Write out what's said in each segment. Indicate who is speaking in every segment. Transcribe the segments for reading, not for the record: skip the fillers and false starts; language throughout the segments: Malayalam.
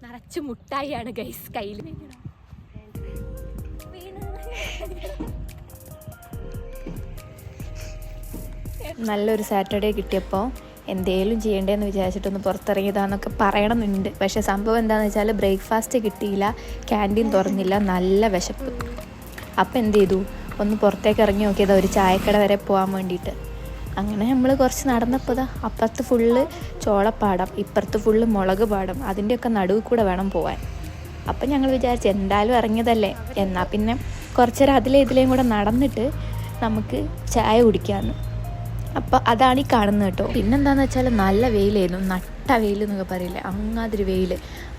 Speaker 1: നിറച്ച് മുട്ടായിയാണ് ഗൈസ് കയ്യിൽ.
Speaker 2: നല്ലൊരു സാറ്റർഡേ കിട്ടിയപ്പോൾ എന്തേലും ചെയ്യണ്ടേന്ന് വിചാരിച്ചിട്ടൊന്ന് പുറത്തിറങ്ങിയതാന്നൊക്കെ പറയണമെന്നുണ്ട്. പക്ഷേ സംഭവം എന്താണെന്ന് വെച്ചാൽ ബ്രേക്ക്ഫാസ്റ്റ് കിട്ടിയില്ല, ക്യാൻറ്റീൻ തുറന്നില്ല, നല്ല വിശപ്പ്. അപ്പം എന്ത് ചെയ്തു, ഒന്ന് പുറത്തേക്ക് ഇറങ്ങി നോക്കിയതാ ഒരു ചായക്കട വരെ പോകാൻ വേണ്ടിയിട്ട്. അങ്ങനെ നമ്മൾ കുറച്ച് നടന്നപ്പോൾ അപ്പുറത്ത് ഫുള്ള് ചോളപ്പാടം, ഇപ്പുറത്ത് ഫുള്ള് മുളക് പാടം, അതിൻ്റെയൊക്കെ നടുവ് കൂടെ വേണം പോകാൻ. അപ്പം ഞങ്ങൾ വിചാരിച്ചു എന്തായാലും ഇറങ്ങിയതല്ലേ, എന്നാൽ പിന്നെ കുറച്ച് നേരം ഇതിലേയും കൂടെ നടന്നിട്ട് നമുക്ക് ചായ കുടിക്കാമെന്ന്. അപ്പോൾ അതാണ് ഈ കാണുന്നത് കേട്ടോ. പിന്നെന്താണെന്ന് വെച്ചാൽ നല്ല വെയിലായിരുന്നു, നട്ട വെയിൽ എന്നൊക്കെ പറയില്ലേ, അങ്ങാതൊരു വെയിൽ.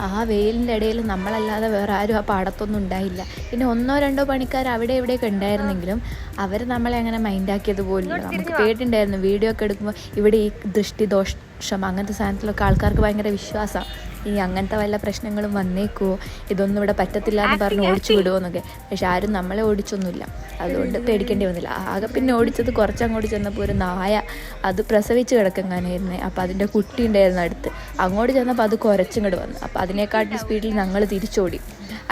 Speaker 2: ആ വെയിലിൻ്റെ ഇടയിൽ നമ്മളല്ലാതെ വേറെ ആരും ആ പാടത്തൊന്നും ഉണ്ടായില്ല. പിന്നെ 1-2 പണിക്കാർ അവിടെ ഇവിടെയൊക്കെ ഉണ്ടായിരുന്നെങ്കിലും അവർ നമ്മളെ അങ്ങനെ മൈൻഡാക്കിയത് പോലും. നമുക്ക് പേടിയുണ്ടായിരുന്നു വീഡിയോ ഒക്കെ എടുക്കുമ്പോൾ ഇവിടെ ഈ ദൃഷ്ടിദോഷം അങ്ങനത്തെ സാധനത്തിലൊക്കെ ആൾക്കാർക്ക് ഭയങ്കര വിശ്വാസമാണ്. ഈ അങ്ങനത്തെ വല്ല പ്രശ്നങ്ങളും വന്നേക്കുമോ, ഇതൊന്നും ഇവിടെ പറ്റത്തില്ല എന്ന് പറഞ്ഞ് ഓടിച്ചു വിടുമോ എന്നൊക്കെ. പക്ഷെ ആരും നമ്മളെ ഓടിച്ചൊന്നുമില്ല, അതുകൊണ്ട് പേടിക്കേണ്ടി വന്നില്ല. ആകെ പിന്നെ ഓടിച്ചത് കുറച്ചങ്ങോട്ട് ചെന്നപ്പോൾ ഒരു നായ, അത് പ്രസവിച്ച് കിടക്കങ്ങാനായിരുന്നേ. അപ്പോൾ അതിൻ്റെ കുട്ടി ഉണ്ടായിരുന്നു അടുത്ത്. അങ്ങോട്ട് ചെന്നപ്പോൾ അത് കുരച്ചിങ്ങോട്ട് വന്നു. അപ്പോൾ അതിനെക്കാട്ടിലും സ്പീഡിൽ ഞങ്ങൾ തിരിച്ചോടി.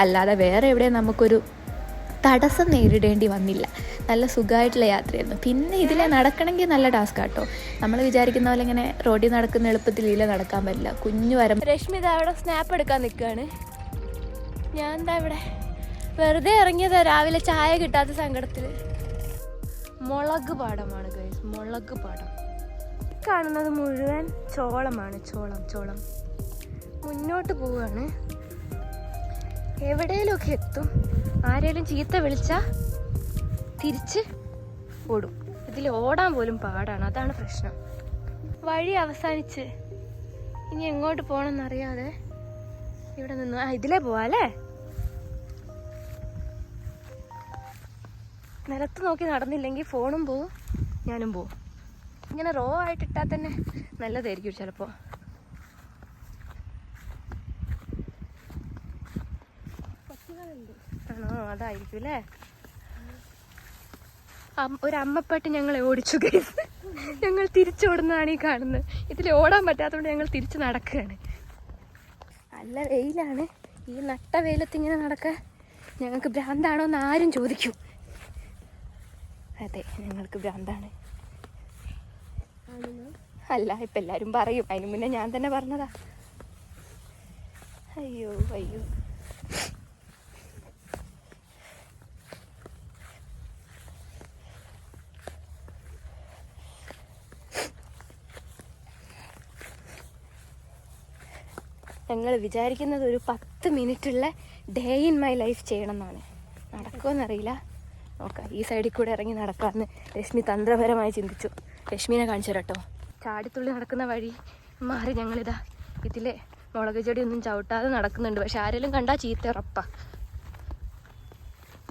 Speaker 2: അല്ലാതെ വേറെ എവിടെയും നമുക്കൊരു തടസ്സം നേരിടേണ്ടി വന്നില്ല. നല്ല സുഖമായിട്ടുള്ള യാത്രയായിരുന്നു. പിന്നെ ഇതിലെ നടക്കണമെങ്കിൽ നല്ല ടാസ്ക് ആട്ടോ. നമ്മൾ വിചാരിക്കുന്ന പോലെ ഇങ്ങനെ റോഡിൽ നടക്കുന്ന എളുപ്പത്തിൽ ഇതിലെ നടക്കാൻ പറ്റില്ല. കുഞ്ഞു വരം.
Speaker 1: രശ്മി ഇതാ അവിടെ സ്നാപ്പ് എടുക്കാൻ നിൽക്കുകയാണ്. ഞാൻ എന്താ ഇവിടെ വെറുതെ ഇറങ്ങിയതാ രാവിലെ ചായ കിട്ടാത്ത സങ്കടത്തിൽ. മുളക് പാടമാണ് ഗൈസ്, മുളക് പാടം. കാണുന്നത് മുഴുവൻ ചോളമാണ്, ചോളം. മുന്നോട്ട് പോവുകയാണ്, എവിടെയെങ്കിലുമൊക്കെ എത്തും. ആരെങ്കിലും ചീത്ത വിളിച്ചാൽ തിരിച്ച് ഓടും. ഇതിൽ ഓടാൻ പോലും പാടാണ്, അതാണ് പ്രശ്നം. വഴി അവസാനിച്ച് ഇനി എങ്ങോട്ട് പോകണമെന്നറിയാതെ ഇവിടെ നിന്ന് ഇതിലേ പോവാല്ലേ. നിലത്ത് നോക്കി നടന്നില്ലെങ്കിൽ ഫോണും പോവും, ഞാനും പോവും. ഇങ്ങനെ റോ ആയിട്ടിട്ടാൽ തന്നെ നല്ലതായിരിക്കും ചിലപ്പോൾ. ആണോ, അതായിരിക്കും അല്ലേ. ഒരു അമ്മപ്പാട്ട് ഞങ്ങളെ ഓടിച്ചു ഗൈസ്. ഞങ്ങൾ തിരിച്ചോടുന്നതാണ് ഈ കാണുന്നത്. ഇതിൽ ഓടാൻ പറ്റാത്തതുകൊണ്ട് ഞങ്ങൾ തിരിച്ച് നടക്കുകയാണ്. നല്ല വെയിലാണ്, ഈ നട്ട വെയിലത്ത് ഇങ്ങനെ നടക്കാൻ ഞങ്ങൾക്ക് ഭ്രാന്താണോ എന്ന് ആരും ചോദിക്കും. അതെ, ഞങ്ങൾക്ക് ഭ്രാന്താണ്. അല്ല, ഇപ്പം എല്ലാവരും പറയും, അതിന് മുന്നേ ഞാൻ തന്നെ പറഞ്ഞതാ. അയ്യോ. ഞങ്ങൾ വിചാരിക്കുന്നത് ഒരു 10 മിനിറ്റുള്ള ഡേ ഇൻ മൈ ലൈഫ് ചെയ്യണം എന്നാണ്. നടക്കുമെന്നറിയില്ല, നോക്കാം. ഈ സൈഡിൽ കൂടെ ഇറങ്ങി നടക്കാമെന്ന് രശ്മി തന്ത്രപരമായി ചിന്തിച്ചു. രശ്മിനെ കാണിച്ചു തരാട്ടോ. ചാടിത്തുള്ളി നടക്കുന്ന വഴി മാറി ഞങ്ങളിതാ ഇതിലെ മുളക് ചെടിയൊന്നും ചവിട്ടാതെ നടക്കുന്നുണ്ട്. പക്ഷെ ആരെങ്കിലും കണ്ടാൽ ചീത്ത ഉറപ്പാ.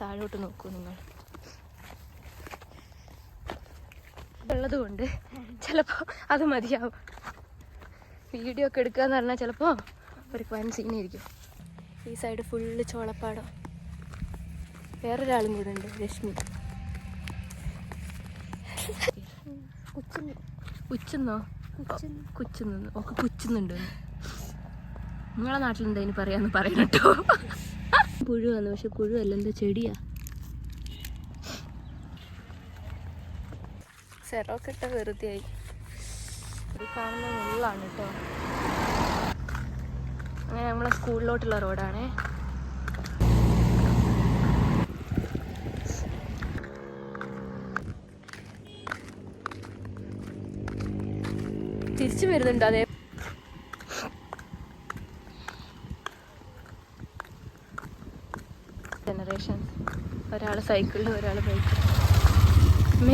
Speaker 1: താഴോട്ട് നോക്കൂ നിങ്ങൾ. ഉള്ളത് കൊണ്ട് ചിലപ്പോൾ അത് മതിയാവും. വീഡിയോ ഒക്കെ എടുക്കുക എന്ന് പറഞ്ഞാൽ ചിലപ്പോൾ ഒരു വൻ സീനായിരിക്കും. ഈ സൈഡ് ഫുള്ള് ചോളപ്പാടം. വേറൊരാളും കൂടെ ഉണ്ട്, രശ്മി. കുച്ചുന്നോ? കുച്ചുന്നു. ഒക്കെ കുച്ചുന്നുണ്ട്. നിങ്ങളെ നാട്ടിൽ എന്താ ഇനി പറയാന്ന് പറയണട്ടോ. പുഴുവാണ്, പക്ഷെ പുഴുവല്ല, എന്താ ചെടിയാ. സെറോക്കെ ഇട്ട വെറുതെ ആയി. ഇത് കാണുന്ന മുള്ളാണ് കേട്ടോ. അങ്ങനെ നമ്മളെ സ്കൂളിലോട്ടുള്ള റോഡാണേ. തിരിച്ചു വരുന്നുണ്ട്. അതേ ജനറേഷൻ. ഒരാൾ സൈക്കിളിൽ, ഒരാൾ ബൈക്കിൽ.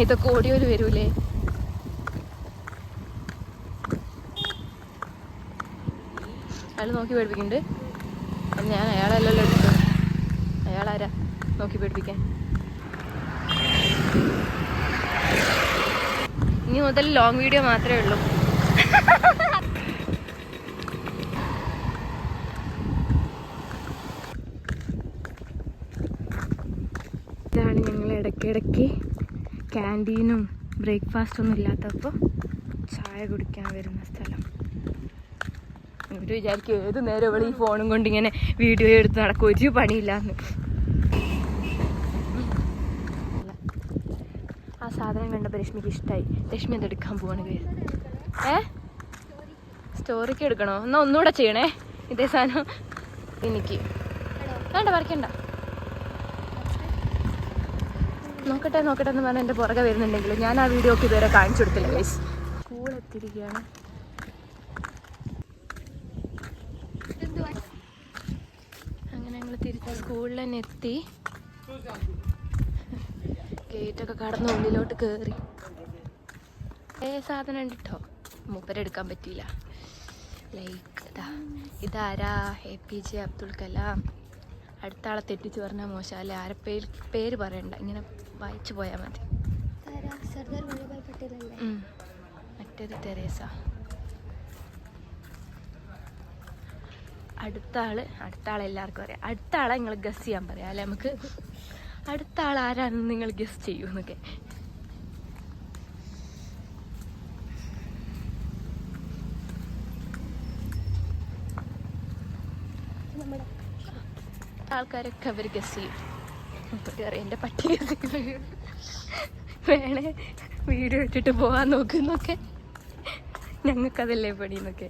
Speaker 1: ഇതൊക്കെ ഓടിയോല് വരൂലേ. അയാൾ നോക്കി പേടിപ്പിക്കുന്നുണ്ട്. ഞാൻ അയാളല്ലല്ലോ എടുത്തത്. അയാളാരാ നോക്കി പേടിപ്പിക്കാൻ? ഇനി മുതൽ ലോങ് വീഡിയോ മാത്രമേ ഉള്ളൂ. ഇതാണ് ഞങ്ങൾ ഇടയ്ക്കിടയ്ക്ക് ക്യാൻറ്റീനും ബ്രേക്ക്ഫാസ്റ്റൊന്നും ഇല്ലാത്തപ്പോൾ ചായ കുടിക്കാൻ വരുന്ന സ്ഥലം. എന്നിട്ട് വിചാരിക്കും ഏത് നേരം അവൾ ഈ ഫോണും കൊണ്ട് ഇങ്ങനെ വീഡിയോ എടുത്ത് നടക്കും, ഒരു പണിയില്ലാന്ന്. ആ സാധനം കണ്ടപ്പോൾ രശ്മിക്ക് ഇഷ്ടമായി. രശ്മി എന്തെടുക്കാൻ പോവാണ് പേര്. സ്റ്റോറിക്ക് എടുക്കണോ? എന്നാൽ ഒന്നുകൂടെ ചെയ്യണേ ഇതേ സാധനം. എനിക്ക് വേണ്ട, വരയ്ക്കണ്ട. നോക്കട്ടെ നോക്കട്ടെ എന്ന് പറഞ്ഞാൽ എൻ്റെ പുറകെ വരുന്നുണ്ടെങ്കിലും ഞാൻ ആ വീഡിയോ ഒക്കെ ഇതുവരെ കാണിച്ചു കൊടുത്തില്ല ഗൈസ്. സ്കൂൾ എത്തിയിരിക്കുകയാണ്. അങ്ങനെ ഞങ്ങൾ തിരിച്ച് സ്കൂളിൽ തന്നെ എത്തി. ഗേറ്റൊക്കെ കടന്ന് ഉള്ളിലോട്ട് കയറി. സാധനം ഉണ്ട് കേട്ടോ, മൂപ്പരെടുക്കാൻ പറ്റിയില്ല. ലൈക്ക് ഇതാരാ? APJ അബ്ദുൽ കലാം. അടുത്ത ആളെ തെറ്റിച്ച് പറഞ്ഞാൽ മോശമല്ലേ? ആരെ പേര് പറയണ്ട, ഇങ്ങനെ വായിച്ചു പോയാൽ മതി. മറ്റേത് തെരേസ. അടുത്ത ആളെ എല്ലാവർക്കും അറിയാം. അടുത്ത ആളെ നിങ്ങൾ ഗസ് ചെയ്യാൻ പറയാം അല്ലേ? നമുക്ക് അടുത്ത ആൾ ആരാണെന്ന് നിങ്ങൾ ഗസ് ചെയ്യൂ എന്നൊക്കെ. ആൾക്കാരൊക്കെ അവർ ഗസ് ചെയ്യും. അറിയാം എൻ്റെ പട്ടി വേണേ വീഡിയോ ഇട്ടിട്ട് പോകാൻ നോക്കുന്നൊക്കെ. ഞങ്ങൾക്കതല്ലേ പണിയെന്നൊക്കെ.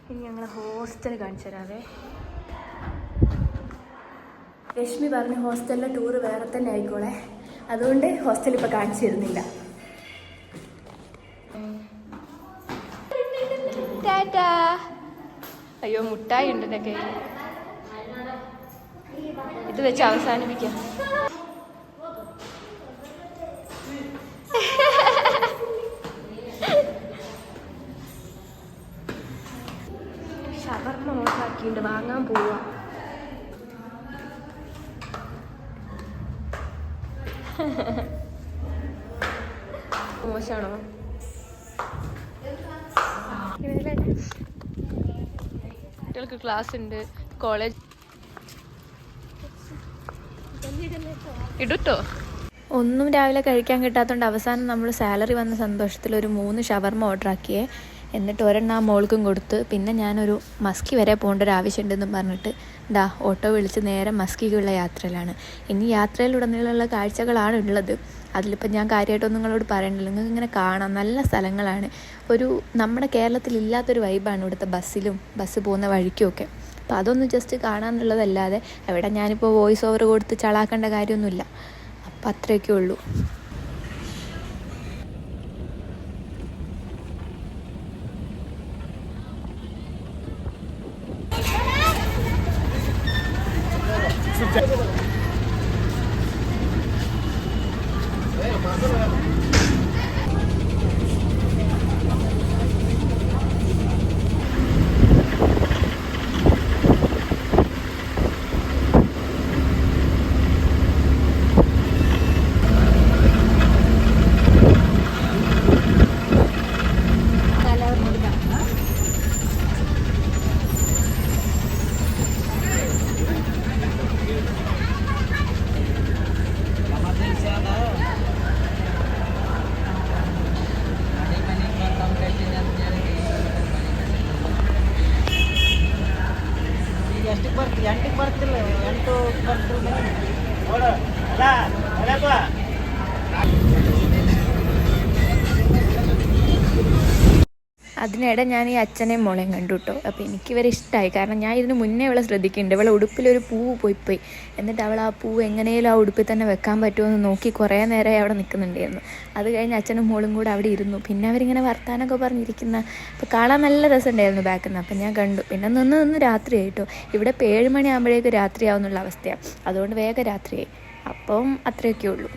Speaker 1: ഇനി ഞങ്ങൾ ഹോസ്റ്റൽ കാണിച്ചു തരാവേ. രശ്മി പറഞ്ഞു ഹോസ്റ്റലിലെ ടൂറ് വേറെ തന്നെ ആയിക്കോളെ, അതുകൊണ്ട് ഹോസ്റ്റൽ ഇപ്പോൾ കാണിച്ചു തരുന്നില്ല. ടാറ്റാ. അയ്യോ മുട്ടായി ഉണ്ട് എൻ്റെ കയ്യിൽ, ഇത് വെച്ച് അവസാനിപ്പിക്കാം. ഷവർമ്മ മോശമാക്കിയിട്ട് വാങ്ങാൻ പോവാ. മോശമാണോ? കുട്ടികൾക്ക് ക്ലാസ് ഉണ്ട്, കോളേജ് ഇടുട്ടോ.
Speaker 2: ഒന്നും രാവിലെ കഴിക്കാൻ കിട്ടാത്തതുകൊണ്ട് അവസാനം നമ്മൾ സാലറി വന്ന സന്തോഷത്തിൽ ഒരു 3 ഷവർമ്മ ഓർഡർ ആക്കിയേ. എന്നിട്ട് ഒരെണ്ണം ആ മോൾക്കും കൊടുത്ത്. പിന്നെ ഞാനൊരു മസ്കി വരെ പോകേണ്ട ഒരു ആവശ്യമുണ്ടെന്നും പറഞ്ഞിട്ട് ഓട്ടോ വിളിച്ച് നേരെ മസ്കിക്കുള്ള യാത്രയിലാണ്. ഇനി യാത്രയിലുടനീളമുള്ള കാഴ്ചകളാണ് ഉള്ളത്. അതിലിപ്പോൾ ഞാൻ കാര്യമായിട്ടൊന്നും നിങ്ങളോട് പറയണ്ടല്ലോ, നിങ്ങൾക്ക് ഇങ്ങനെ കാണാം. നല്ല സ്ഥലങ്ങളാണ്. നമ്മുടെ കേരളത്തിലില്ലാത്തൊരു വൈബാണ് ഇവിടുത്തെ ബസ് പോകുന്ന വഴിക്കുമൊക്കെ. അപ്പോൾ അതൊന്ന് ജസ്റ്റ് കാണാമെന്നുള്ളതല്ലാതെ എവിടെ ഞാനിപ്പോൾ വോയിസ് ഓവർ കൊടുത്ത് ചളാക്കേണ്ട കാര്യമൊന്നുമില്ല. അപ്പം അത്രയൊക്കെ ഉള്ളൂ. അതിനിടെ ഞാൻ ഈ അച്ഛനെയും മോളെയും കണ്ടു കേട്ടോ. അപ്പോൾ എനിക്കിവരെ ഇഷ്ടമായി. കാരണം ഞാൻ ഇതിന് മുന്നേ ഇവളെ ശ്രദ്ധിക്കുന്നുണ്ട്. ഇവളെ ഉടുപ്പിലൊരു പൂവ് പോയി. എന്നിട്ട് അവൾ ആ പൂവ് എങ്ങനെയും ആ ഉടുപ്പിൽ തന്നെ വെക്കാൻ പറ്റുമെന്ന് നോക്കി കുറേ നേരമായി അവിടെ നിൽക്കുന്നുണ്ടായിരുന്നു. അത് കഴിഞ്ഞ് അച്ഛനും മോളും കൂടെ അവിടെ ഇരുന്നു. പിന്നെ അവരിങ്ങനെ വർത്താനമൊക്കെ പറഞ്ഞിരിക്കുന്ന അപ്പോൾ കാണാൻ നല്ല രസമുണ്ടായിരുന്നു ബാക്കിൽ നിന്ന്. അപ്പം ഞാൻ കണ്ടു. പിന്നെ നിന്ന് രാത്രിയായി കേട്ടോ. ഇവിടെ ഇപ്പോൾ 7 മണിയാകുമ്പോഴേക്കും രാത്രിയാവുന്നുള്ള അവസ്ഥയാണ്. അതുകൊണ്ട് വേഗം രാത്രിയായി. അപ്പം അത്രയൊക്കെ ഉള്ളൂ.